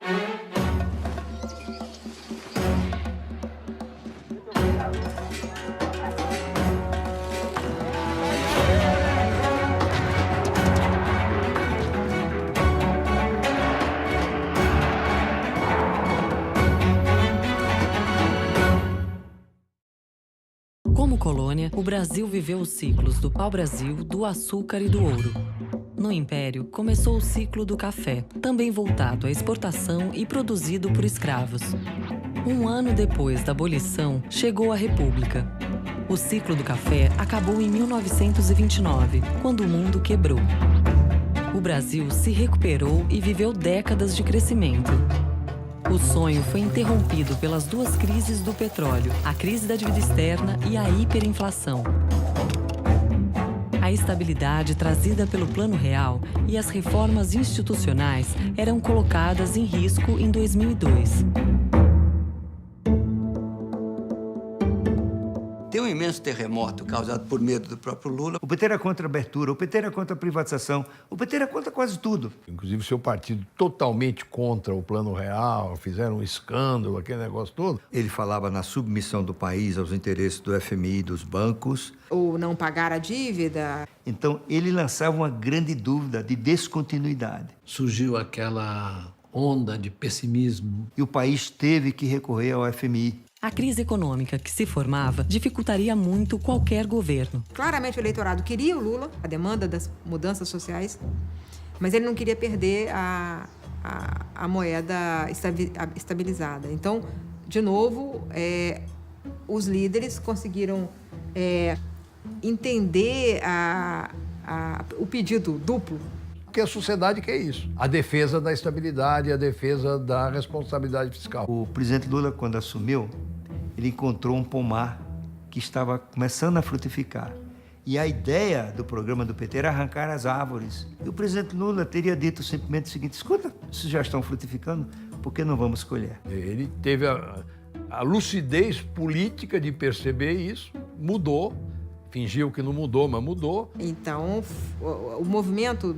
Como colônia, o Brasil viveu os ciclos do pau-brasil, do açúcar e do ouro. No Império, começou o ciclo do café, também voltado à exportação e produzido por escravos. Um ano depois da abolição, chegou a República. O ciclo do café acabou em 1929, quando o mundo quebrou. O Brasil se recuperou e viveu décadas de crescimento. O sonho foi interrompido pelas duas crises do petróleo, a crise da dívida externa e a hiperinflação. A estabilidade trazida pelo Plano Real e as reformas institucionais eram colocadas em risco em 2002. Tem um imenso terremoto causado por medo do próprio Lula. O PT era contra a abertura, o PT era contra a privatização, o PT era contra quase tudo. Inclusive, seu partido totalmente contra o Plano Real, fizeram um escândalo, aquele negócio todo. Ele falava na submissão do país aos interesses do FMI e dos bancos. Ou não pagar a dívida. Então, ele lançava uma grande dúvida de descontinuidade. Surgiu aquela onda de pessimismo. E o país teve que recorrer ao FMI. A crise econômica que se formava dificultaria muito qualquer governo. Claramente o eleitorado queria o Lula, a demanda das mudanças sociais, mas ele não queria perder a moeda estabilizada. Então, de novo, os líderes conseguiram entender o pedido duplo. Porque a sociedade quer isso. A defesa da estabilidade, a defesa da responsabilidade fiscal. O presidente Lula, quando assumiu, ele encontrou um pomar que estava começando a frutificar. E a ideia do programa do PT era arrancar as árvores. E o presidente Lula teria dito simplesmente o seguinte: escuta, se já estão frutificando, por que não vamos colher? Ele teve a lucidez política de perceber isso, mudou. Fingiu que não mudou, mas mudou. Então, o movimento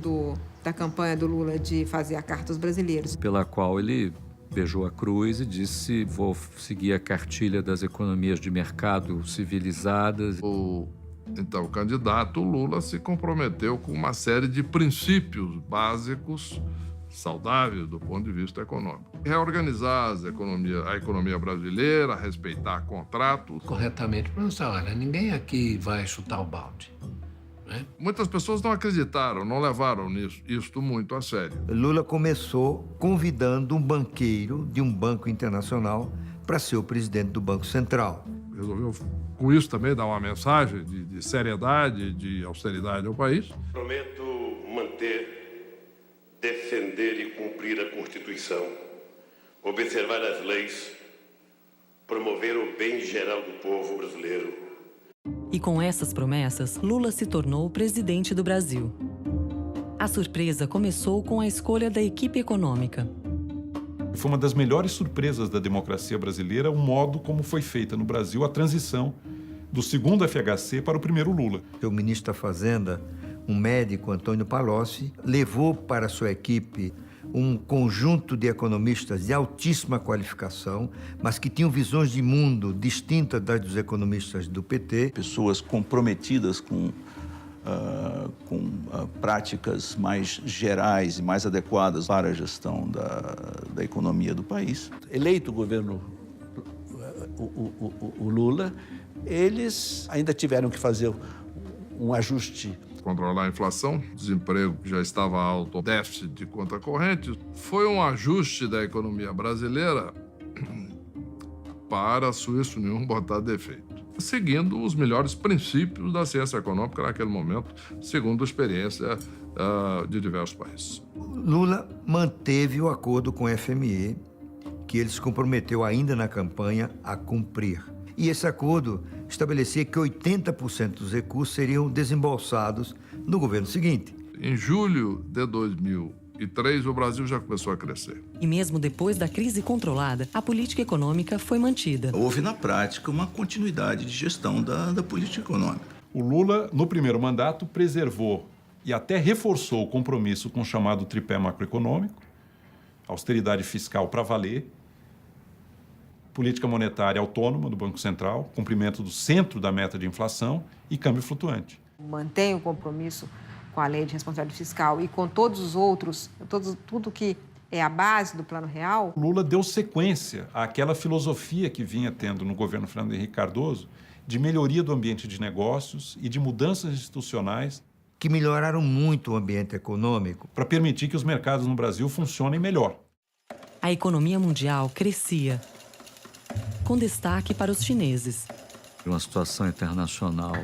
da campanha do Lula de fazer a Carta aos Brasileiros, pela qual ele beijou a cruz e disse: vou seguir a cartilha das economias de mercado civilizadas. O então candidato Lula se comprometeu com uma série de princípios básicos saudáveis do ponto de vista econômico. Reorganizar a economia brasileira, respeitar contratos. Corretamente pensar, olha, ninguém aqui vai chutar o balde. Né? Muitas pessoas não acreditaram, não levaram isto muito a sério. Lula começou convidando um banqueiro de um banco internacional para ser o presidente do Banco Central. Resolveu, com isso, também dar uma mensagem de seriedade, de austeridade ao país. Prometo manter, defender e cumprir a Constituição, observar as leis, promover o bem geral do povo brasileiro. E com essas promessas, Lula se tornou presidente do Brasil. A surpresa começou com a escolha da equipe econômica. Foi uma das melhores surpresas da democracia brasileira o modo como foi feita no Brasil a transição do segundo FHC para o primeiro Lula. O ministro da Fazenda, um médico, Antônio Palocci, levou para sua equipe um conjunto de economistas de altíssima qualificação, mas que tinham visões de mundo distintas das dos economistas do PT. Pessoas comprometidas com práticas mais gerais e mais adequadas para a gestão da economia do país. Eleito o governo o Lula, eles ainda tiveram que fazer um ajuste. Controlar a inflação, desemprego que já estava alto, déficit de conta corrente. Foi um ajuste da economia brasileira para, se isso nenhum, botar defeito. Seguindo os melhores princípios da ciência econômica naquele momento, segundo a experiência de diversos países. Lula manteve o acordo com o FMI, que ele se comprometeu ainda na campanha a cumprir. E esse acordo estabelecia que 80% dos recursos seriam desembolsados no governo seguinte. Em julho de 2003, o Brasil já começou a crescer. E mesmo depois da crise controlada, a política econômica foi mantida. Houve, na prática, uma continuidade de gestão da política econômica. O Lula, no primeiro mandato, preservou e até reforçou o compromisso com o chamado tripé macroeconômico, austeridade fiscal para valer, política monetária autônoma do Banco Central, cumprimento do centro da meta de inflação e câmbio flutuante. Mantém o compromisso com a lei de responsabilidade fiscal e com todos os outros, tudo que é a base do Plano Real. Lula deu sequência àquela filosofia que vinha tendo no governo Fernando Henrique Cardoso de melhoria do ambiente de negócios e de mudanças institucionais que melhoraram muito o ambiente econômico para permitir que os mercados no Brasil funcionem melhor. A economia mundial crescia, com destaque para os chineses. Uma situação internacional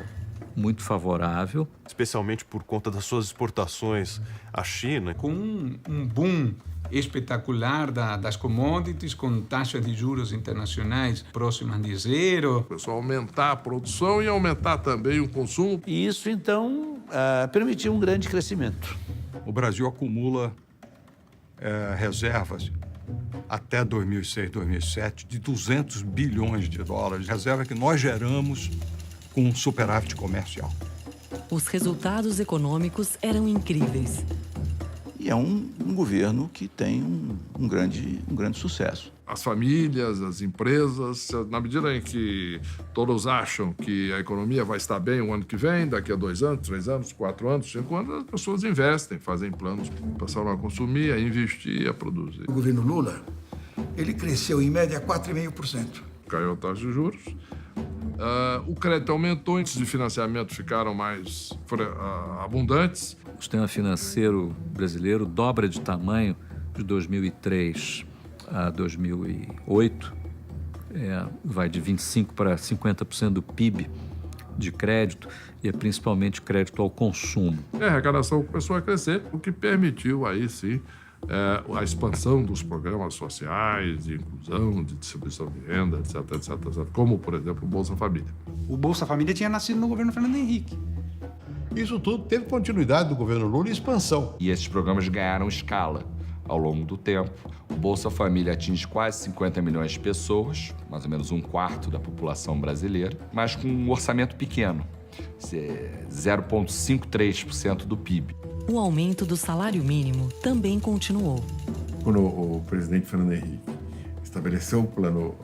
muito favorável, especialmente por conta das suas exportações à China. Com um boom espetacular das commodities, com taxas de juros internacionais próximas de zero. O pessoal aumentar a produção e aumentar também o consumo. E isso, então, permitiu um grande crescimento. O Brasil acumula reservas até 2006, 2007, de 200 bilhões de dólares, reserva que nós geramos com um superávit comercial. Os resultados econômicos eram incríveis. E é um governo que tem um grande sucesso. As famílias, as empresas, na medida em que todos acham que a economia vai estar bem o ano que vem, daqui a 2 anos, 3 anos, 4 anos, 5 anos, as pessoas investem, fazem planos, passaram a consumir, a investir, a produzir. O governo Lula, ele cresceu em média 4,5%. Caiu a taxa de juros. O crédito aumentou, índices de financiamento ficaram mais abundantes. O sistema financeiro brasileiro dobra de tamanho de 2003 a 2008. Vai de 25% para 50% do PIB de crédito e é principalmente crédito ao consumo. A arrecadação começou a crescer, o que permitiu aí sim a expansão dos programas sociais, de inclusão, de distribuição de renda, etc, etc, etc, como, por exemplo, o Bolsa Família. O Bolsa Família tinha nascido no governo Fernando Henrique. Isso tudo teve continuidade do governo Lula e expansão. E esses programas ganharam escala ao longo do tempo. O Bolsa Família atinge quase 50 milhões de pessoas, mais ou menos 1/4 da população brasileira, mas com um orçamento pequeno, 0,53% do PIB. O aumento do salário mínimo também continuou. Quando o presidente Fernando Henrique estabeleceu o plano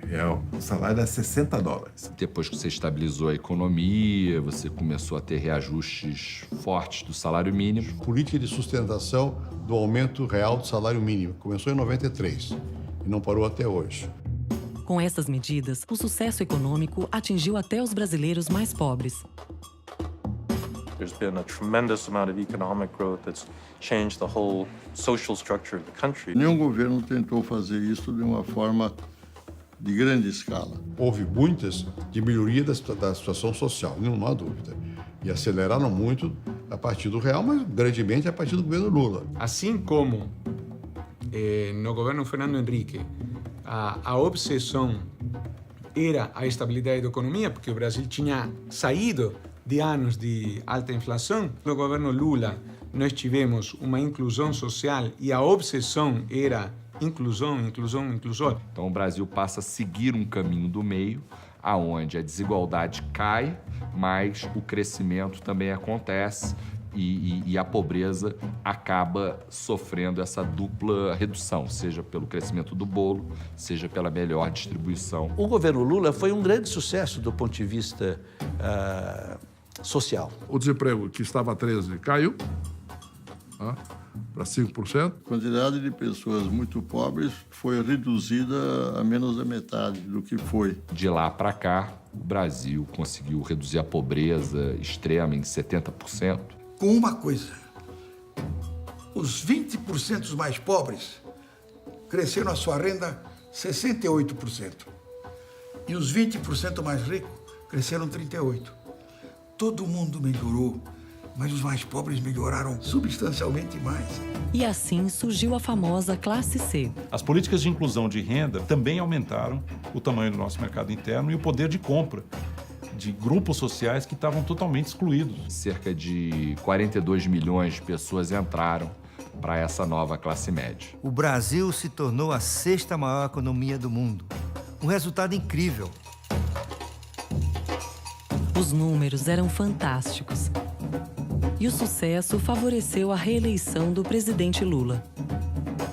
real, o salário era $60. Depois que você estabilizou a economia, você começou a ter reajustes fortes do salário mínimo. Política de sustentação do aumento real do salário mínimo. Começou em 93 e não parou até hoje. Com essas medidas, o sucesso econômico atingiu até os brasileiros mais pobres. There's been a tremendous amount of economic growth that's changed the whole social structure of the country. Nenhum governo tentou fazer isso de uma forma de grande escala. Houve muitas de melhoria da situação social, não há dúvida. E aceleraram muito a partir do real, mas grandemente a partir do governo Lula. Assim como no governo Fernando Henrique, a obsessão era a estabilidade da economia, porque o Brasil tinha saído de anos de alta inflação. No governo Lula, nós tivemos uma inclusão social e a obsessão era inclusão. Então o Brasil passa a seguir um caminho do meio, aonde a desigualdade cai, mas o crescimento também acontece e a pobreza acaba sofrendo essa dupla redução, seja pelo crescimento do bolo, seja pela melhor distribuição. O governo Lula foi um grande sucesso do ponto de vista social. O desemprego, que estava a 13%, caiu para 5%. A quantidade de pessoas muito pobres foi reduzida a menos da metade do que foi. De lá para cá, o Brasil conseguiu reduzir a pobreza extrema em 70%. Com uma coisa, os 20% mais pobres cresceram a sua renda 68%. E os 20% mais ricos cresceram 38%. Todo mundo melhorou, mas os mais pobres melhoraram substancialmente mais. E assim surgiu a famosa classe C. As políticas de inclusão de renda também aumentaram o tamanho do nosso mercado interno e o poder de compra de grupos sociais que estavam totalmente excluídos. Cerca de 42 milhões de pessoas entraram para essa nova classe média. O Brasil se tornou a 6ª maior economia do mundo. Um resultado incrível. Os números eram fantásticos. E o sucesso favoreceu a reeleição do presidente Lula.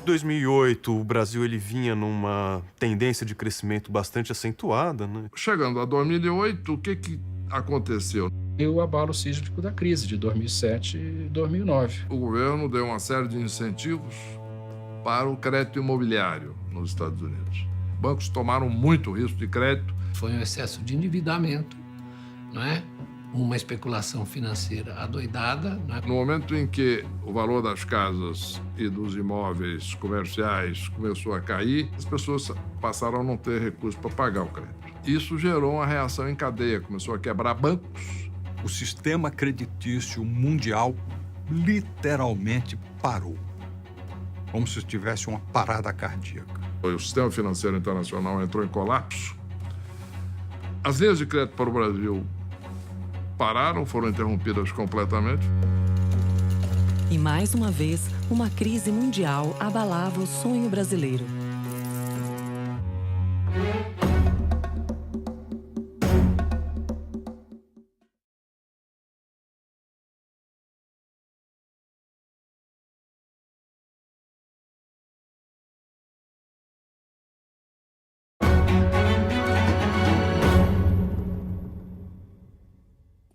2008, o Brasil ele vinha numa tendência de crescimento bastante acentuada, né? Chegando a 2008, o que aconteceu? E o abalo sísmico da crise de 2007 e 2009. O governo deu uma série de incentivos para o crédito imobiliário nos Estados Unidos. Bancos tomaram muito risco de crédito. Foi um excesso de endividamento, não é? Uma especulação financeira adoidada. Não é? No momento em que o valor das casas e dos imóveis comerciais começou a cair, as pessoas passaram a não ter recursos para pagar o crédito. Isso gerou uma reação em cadeia, começou a quebrar bancos. O sistema creditício mundial literalmente parou, como se tivesse uma parada cardíaca. O sistema financeiro internacional entrou em colapso. As linhas de crédito para o Brasil pararam, foram interrompidas completamente. E mais uma vez, uma crise mundial abalava o sonho brasileiro.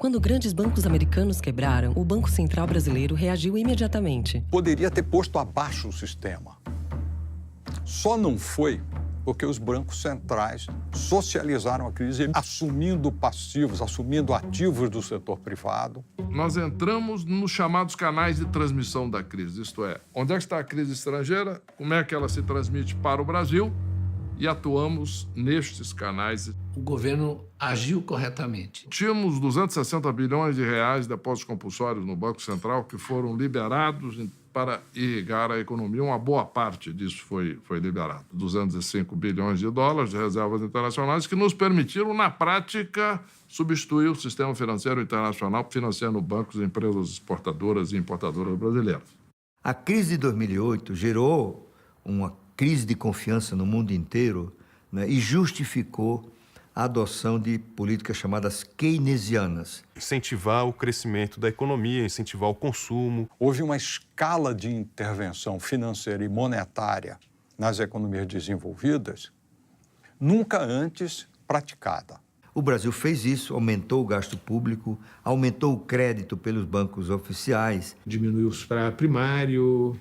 Quando grandes bancos americanos quebraram, o Banco Central brasileiro reagiu imediatamente. Poderia ter posto abaixo o sistema. Só não foi porque os bancos centrais socializaram a crise, assumindo passivos, assumindo ativos do setor privado. Nós entramos nos chamados canais de transmissão da crise, isto é, onde é que está a crise estrangeira, como é que ela se transmite para o Brasil, e atuamos nestes canais. O governo agiu corretamente. Tínhamos 260 bilhões de reais de depósitos compulsórios no Banco Central que foram liberados para irrigar a economia. Uma boa parte disso foi liberado. 205 bilhões de dólares de reservas internacionais que nos permitiram, na prática, substituir o sistema financeiro internacional financiando bancos e empresas exportadoras e importadoras brasileiras. A crise de 2008 gerou uma crise de confiança no mundo inteiro, né, e justificou a adoção de políticas chamadas keynesianas. Incentivar o crescimento da economia, incentivar o consumo. Houve uma escala de intervenção financeira e monetária nas economias desenvolvidas nunca antes praticada. O Brasil fez isso, aumentou o gasto público, aumentou o crédito pelos bancos oficiais. Diminuiu o superávit primário,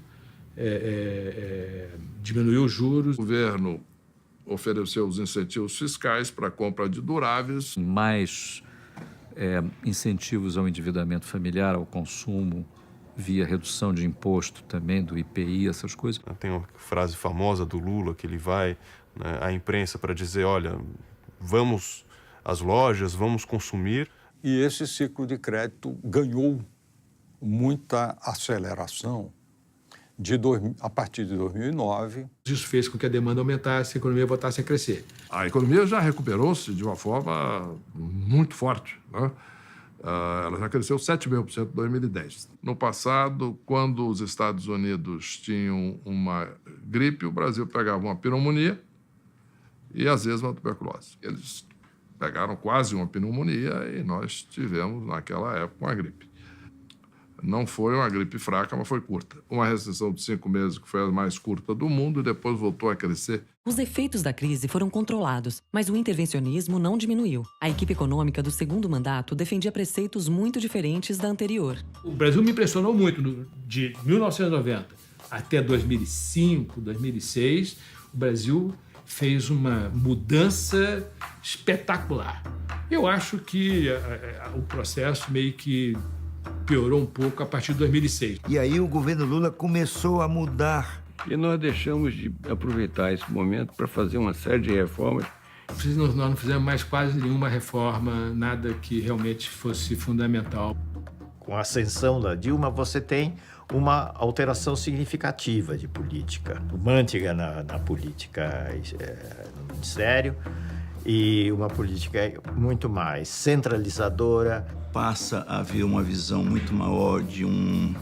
diminuiu os juros. O governo ofereceu os incentivos fiscais para a compra de duráveis. Mais incentivos ao endividamento familiar, ao consumo, via redução de imposto também, do IPI, essas coisas. Tem uma frase famosa do Lula, que ele vai, né, à imprensa para dizer, olha, vamos às lojas, vamos consumir. E esse ciclo de crédito ganhou muita aceleração a partir de 2009. Isso fez com que a demanda aumentasse e a economia voltasse a crescer. A economia já recuperou-se de uma forma muito forte, né? Ela já cresceu 7,5% em 2010. No passado, quando os Estados Unidos tinham uma gripe, o Brasil pegava uma pneumonia e, às vezes, uma tuberculose. Eles pegaram quase uma pneumonia e nós tivemos, naquela época, uma gripe. Não foi uma gripe fraca, mas foi curta. Uma recessão de 5 meses, que foi a mais curta do mundo, e depois voltou a crescer. Os efeitos da crise foram controlados, mas o intervencionismo não diminuiu. A equipe econômica do segundo mandato defendia preceitos muito diferentes da anterior. O Brasil me impressionou muito. De 1990 até 2005, 2006, o Brasil fez uma mudança espetacular. Eu acho que o processo meio que piorou um pouco a partir de 2006. E aí o governo Lula começou a mudar. E nós deixamos de aproveitar esse momento para fazer uma série de reformas. Nós não fizemos mais quase nenhuma reforma, nada que realmente fosse fundamental. Com a ascensão da Dilma, você tem uma alteração significativa de política, manteiga na política no Ministério, e uma política muito mais centralizadora. Passa a haver uma visão muito maior de um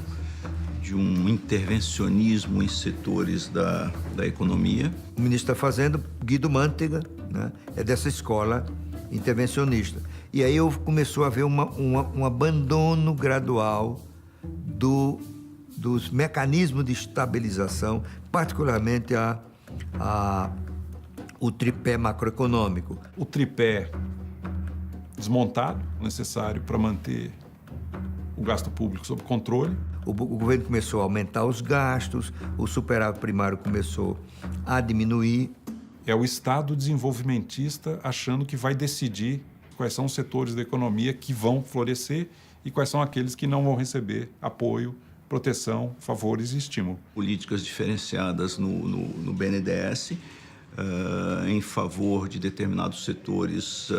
intervencionismo em setores da economia. O ministro da Fazenda, Guido Mantega, né, é dessa escola intervencionista. E aí começou a haver um abandono gradual dos mecanismos de estabilização, particularmente o tripé macroeconômico. O tripé desmontado, necessário para manter o gasto público sob controle. O governo começou a aumentar os gastos, o superávit primário começou a diminuir. É o Estado desenvolvimentista achando que vai decidir quais são os setores da economia que vão florescer e quais são aqueles que não vão receber apoio, proteção, favores e estímulo. Políticas diferenciadas no BNDES em favor de determinados setores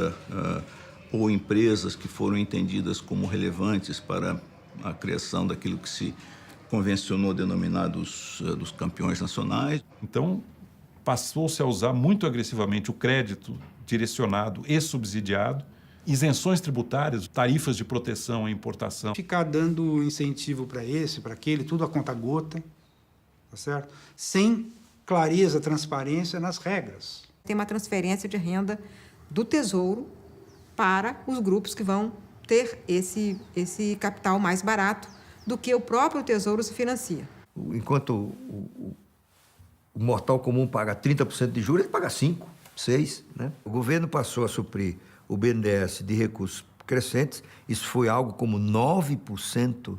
ou empresas que foram entendidas como relevantes para a criação daquilo que se convencionou denominar dos campeões nacionais. Então, passou-se a usar muito agressivamente o crédito direcionado e subsidiado, isenções tributárias, tarifas de proteção à importação. Ficar dando incentivo para esse, para aquele, tudo a conta-gota, tá certo? Sem clareza, transparência nas regras. Tem uma transferência de renda do Tesouro para os grupos que vão ter esse capital mais barato do que o próprio Tesouro se financia. Enquanto o mortal comum paga 30% de juros, ele paga 5%, 6%. Né? O governo passou a suprir o BNDES de recursos crescentes. Isso foi algo como 9%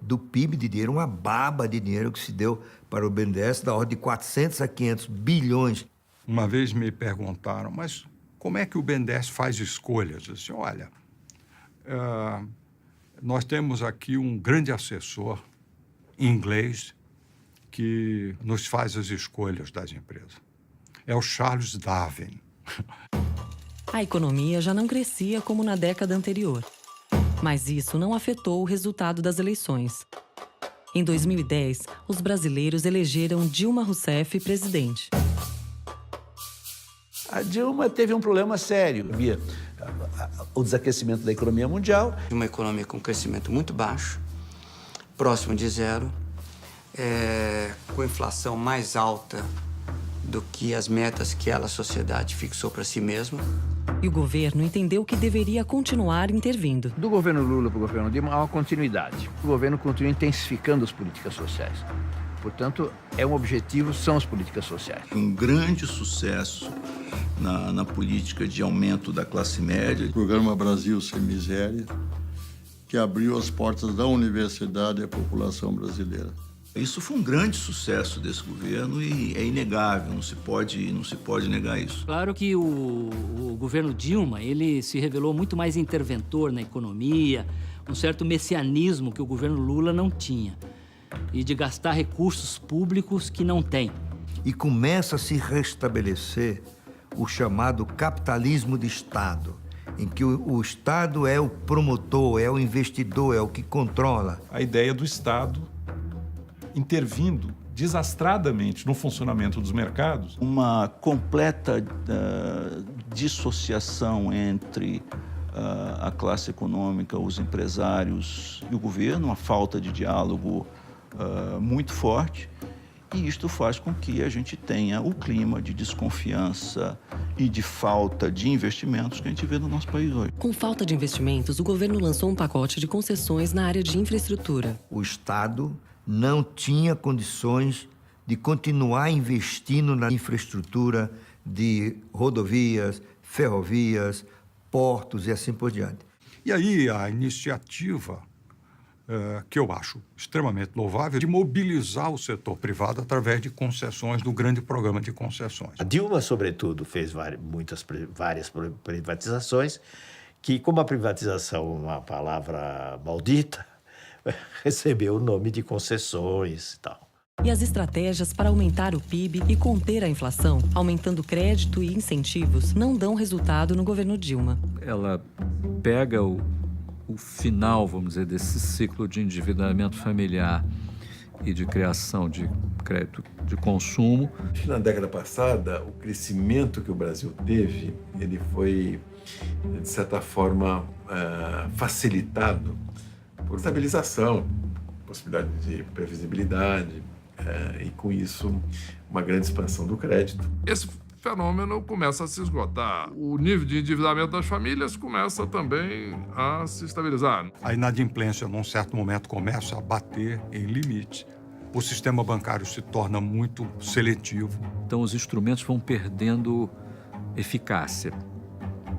do PIB de dinheiro, uma baba de dinheiro que se deu para o BNDES, da ordem de 400 a 500 bilhões. Uma vez me perguntaram, mas como é que o BNDES faz escolhas? Eu disse, olha, nós temos aqui um grande assessor inglês que nos faz as escolhas das empresas. É o Charles Darwin. A economia já não crescia como na década anterior. Mas isso não afetou o resultado das eleições. Em 2010, os brasileiros elegeram Dilma Rousseff presidente. A Dilma teve um problema sério. Havia o desaquecimento da economia mundial. Uma economia com crescimento muito baixo, próximo de zero, com inflação mais alta do que as metas que a sociedade fixou para si mesma. E o governo entendeu que deveria continuar intervindo. Do governo Lula para o governo Dilma há uma continuidade. O governo continua intensificando as políticas sociais. Portanto, um objetivo são as políticas sociais. Um grande sucesso na política de aumento da classe média. O programa Brasil Sem Miséria, que abriu as portas da universidade à população brasileira. Isso foi um grande sucesso desse governo e é inegável, não se pode negar isso. Claro que o governo Dilma, ele se revelou muito mais interventor na economia, um certo messianismo que o governo Lula não tinha, e de gastar recursos públicos que não tem. E começa a se restabelecer o chamado capitalismo de Estado, em que o Estado é o promotor, é o investidor, é o que controla. A ideia do Estado intervindo desastradamente no funcionamento dos mercados. Uma completa dissociação entre a classe econômica, os empresários e o governo, uma falta de diálogo muito forte. E isto faz com que a gente tenha o clima de desconfiança e de falta de investimentos que a gente vê no nosso país hoje. Com falta de investimentos, o governo lançou um pacote de concessões na área de infraestrutura. O Estado não tinha condições de continuar investindo na infraestrutura de rodovias, ferrovias, portos e assim por diante. E aí a iniciativa, que eu acho extremamente louvável, de mobilizar o setor privado através de concessões, do grande programa de concessões. A Dilma, sobretudo, fez várias privatizações, que, como a privatização é uma palavra maldita, recebeu o nome de concessões e tal. E as estratégias para aumentar o PIB e conter a inflação, aumentando crédito e incentivos, não dão resultado no governo Dilma. Ela pega o final, vamos dizer, desse ciclo de endividamento familiar e de criação de crédito de consumo. Na década passada, o crescimento que o Brasil teve, ele foi, de certa forma, facilitado por estabilização, possibilidade de previsibilidade e, com isso, uma grande expansão do crédito. Esse fenômeno começa a se esgotar. O nível de endividamento das famílias começa também a se estabilizar. A inadimplência, num certo momento, começa a bater em limite. o sistema bancário se torna muito seletivo. Então, os instrumentos vão perdendo eficácia.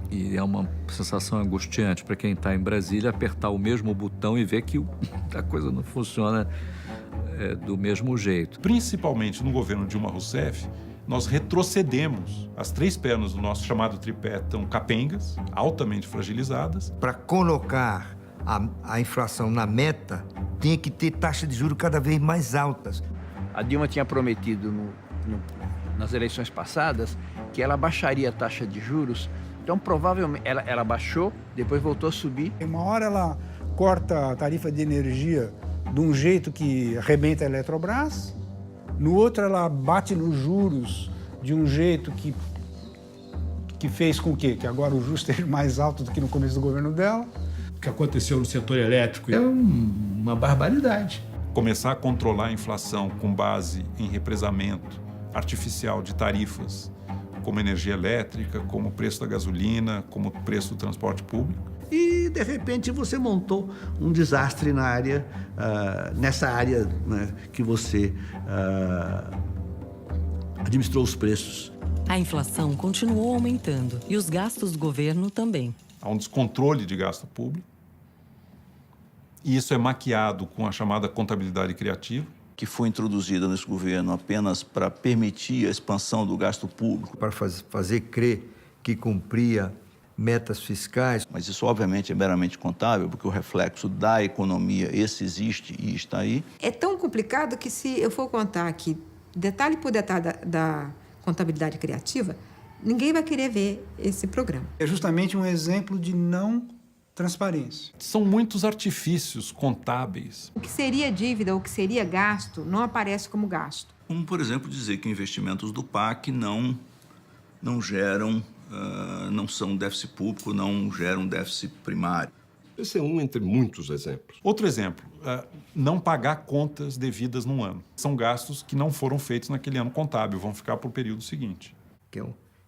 E é uma sensação angustiante para quem está em Brasília apertar o mesmo botão e ver que a coisa não funciona do mesmo jeito. Principalmente no governo Dilma Rousseff, nós retrocedemos. As 3 pernas do nosso chamado tripé estão capengas, altamente fragilizadas. Para colocar a inflação na meta, tinha que ter taxas de juros cada vez mais altas. A Dilma tinha prometido nas eleições passadas que ela baixaria a taxa de juros. Então, provavelmente, ela baixou, depois voltou a subir. Uma hora ela corta a tarifa de energia de um jeito que arrebenta a Eletrobras, no outro ela bate nos juros de um jeito que fez com que agora o juros esteja mais alto do que no começo do governo dela. O que aconteceu no setor elétrico é uma barbaridade. Começar a controlar a inflação com base em represamento artificial de tarifas, como energia elétrica, como o preço da gasolina, como o preço do transporte público. E, de repente, você montou um desastre nessa área, né, que você administrou os preços. A inflação continuou aumentando e os gastos do governo também. Há um descontrole de gasto público. E isso é maquiado com a chamada contabilidade criativa, que foi introduzida nesse governo apenas para permitir a expansão do gasto público. Para fazer crer que cumpria metas fiscais. Mas isso, obviamente, é meramente contábil, porque o reflexo da economia, esse existe e está aí. É tão complicado que, se eu for contar aqui, detalhe por detalhe da contabilidade criativa, ninguém vai querer ver esse programa. É justamente um exemplo de não transparência. São muitos artifícios contábeis. O que seria dívida, o que seria gasto, não aparece como gasto. Como, por exemplo, dizer que investimentos do PAC não geram, não são déficit público, não geram déficit primário. Esse é um entre muitos exemplos. Outro exemplo, não pagar contas devidas num ano. São gastos que não foram feitos naquele ano contábil, vão ficar para o período seguinte.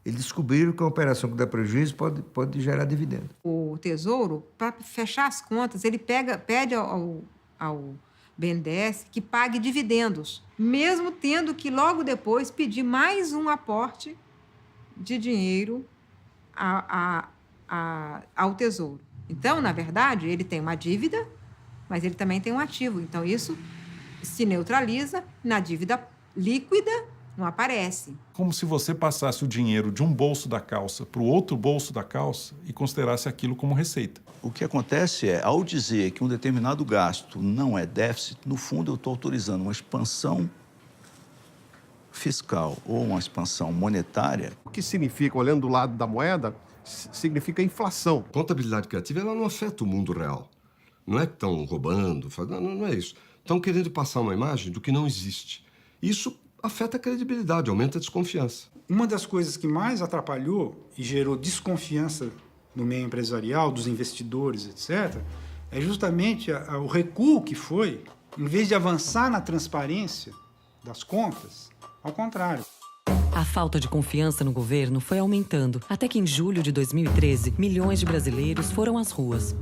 Eles descobriram que a operação que dá prejuízo pode gerar dividendo. O Tesouro, para fechar as contas, ele pede ao BNDES que pague dividendos, mesmo tendo que logo depois pedir mais um aporte de dinheiro ao Tesouro. Então, na verdade, ele tem uma dívida, mas ele também tem um ativo. Então, isso se neutraliza. Na dívida líquida, não aparece. Como se você passasse o dinheiro de um bolso da calça para o outro bolso da calça e considerasse aquilo como receita. O que acontece é, ao dizer que um determinado gasto não é déficit, no fundo eu estou autorizando uma expansão fiscal ou uma expansão monetária. O que significa, olhando do lado da moeda, significa inflação. A contabilidade criativa ela não afeta o mundo real. Não é que estão roubando, não é isso. Estão querendo passar uma imagem do que não existe. Isso afeta a credibilidade, aumenta a desconfiança. Uma das coisas que mais atrapalhou e gerou desconfiança no meio empresarial, dos investidores, etc., é justamente o recuo que foi, em vez de avançar na transparência das contas, ao contrário. A falta de confiança no governo foi aumentando, até que em julho de 2013, milhões de brasileiros foram às ruas.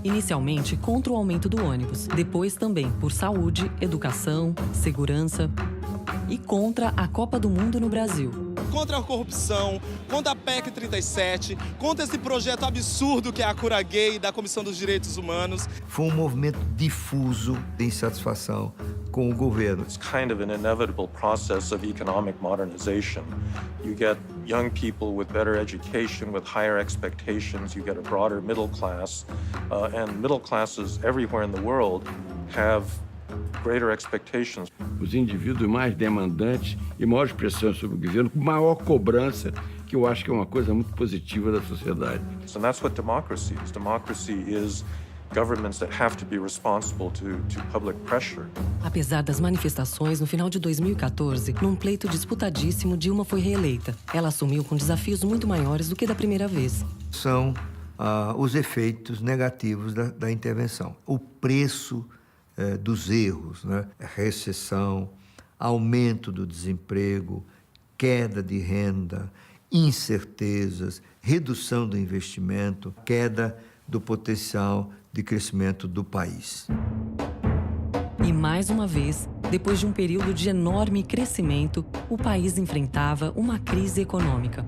Inicialmente contra o aumento do ônibus, depois também por saúde, educação, segurança e contra a Copa do Mundo no Brasil. Contra a corrupção, contra a PEC 37, contra esse projeto absurdo que é a Cura Gay da Comissão dos Direitos Humanos. Foi um movimento difuso de insatisfação com o governo. It's kind of an inevitable process of economic modernization. You get young people with better education, with higher expectations, you get a broader middle class, and middle classes everywhere in the world have greater expectations. Os indivíduos mais demandantes e maiores pressões sobre o governo, com maior cobrança, que eu acho que é uma coisa muito positiva da sociedade. And that's what democracy is. Democracy is governments that have to be responsible to public pressure. Apesar das manifestações, no final de 2014, num pleito disputadíssimo, Dilma foi reeleita. Ela assumiu com desafios muito maiores do que da primeira vez. São os efeitos negativos da intervenção. O preço dos erros, né? Recessão, aumento do desemprego, queda de renda, incertezas, redução do investimento, queda do potencial de crescimento do país. E mais uma vez, Depois de um período de enorme crescimento, o país enfrentava uma crise econômica.